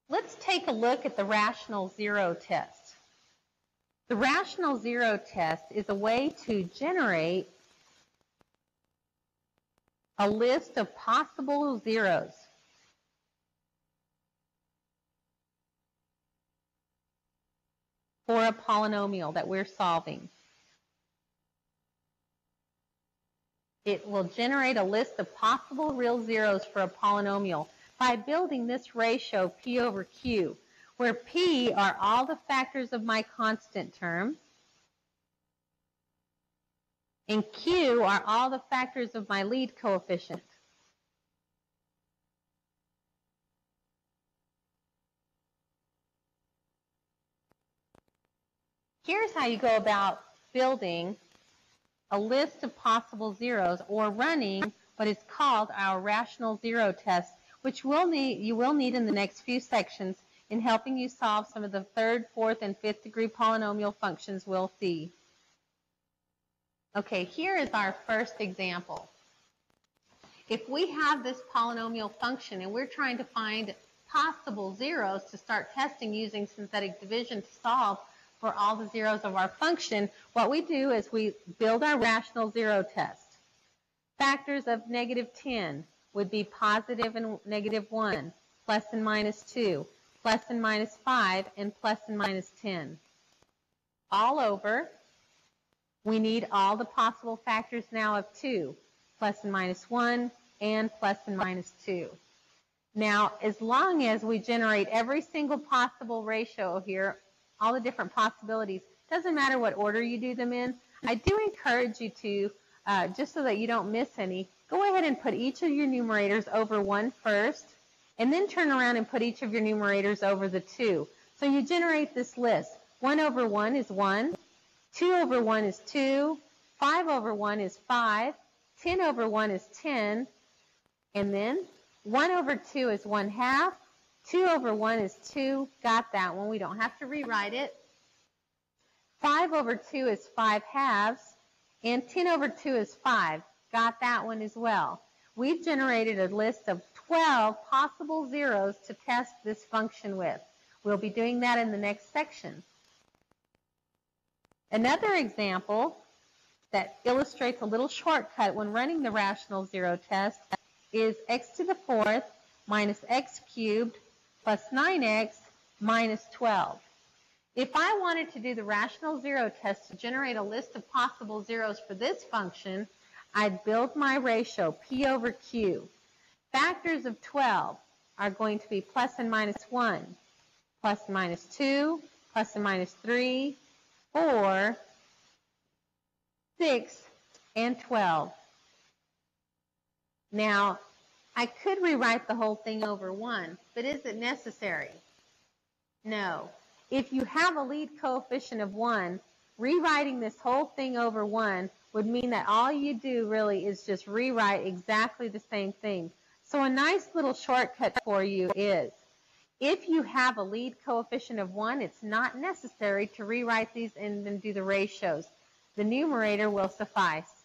Let's take a look at the rational zero test. The rational zero test is a way to generate a list of possible zeros. For a polynomial that we're solving. It will generate a list of possible real zeros for a polynomial by building this ratio P over Q, where P are all the factors of my constant term, and Q are all the factors of my lead coefficient. Here's how you go about building a list of possible zeros or running what is called our rational zero test, which you will need in the next few sections in helping you solve some of the third, fourth, and fifth degree polynomial functions we'll see. Okay, here is our first example. If we have this polynomial function and we're trying to find possible zeros to start testing using synthetic division to solve for all the zeros of our function, what we do is we build our rational zero test. Factors of negative 10 would be positive and negative 1, plus and minus 2, plus and minus 5, and plus and minus 10. All over, we need all the possible factors now of 2, plus and minus 1, and plus and minus 2. Now, as long as we generate every single possible ratio here, all the different possibilities, doesn't matter what order you do them in, I do encourage you to, just so that you don't miss any, go ahead and put each of your numerators over 1 first, and then turn around and put each of your numerators over the 2. So you generate this list. 1 over 1 is 1, 2 over 1 is 2, 5 over 1 is 5, 10 over 1 is 10, and then 1 over 2 is 1/2, 2 over 1 is 2, got that one, we don't have to rewrite it. 5 over 2 is 5/2, and 10 over 2 is 5, got that one as well. We've generated a list of 12 possible zeros to test this function with. We'll be doing that in the next section. Another example that illustrates a little shortcut when running the rational zero test is x to the 4th minus x cubed plus 9x minus 12. If I wanted to do the rational zero test to generate a list of possible zeros for this function, I'd build my ratio P over Q. Factors of 12 are going to be plus and minus 1, plus and minus 2, plus and minus 3, 4, 6, and 12. Now, I could rewrite the whole thing over 1, but is it necessary? No. If you have a lead coefficient of 1, rewriting this whole thing over 1 would mean that all you do really is just rewrite exactly the same thing. So a nice little shortcut for you is, if you have a lead coefficient of 1, it's not necessary to rewrite these and then do the ratios. The numerator will suffice.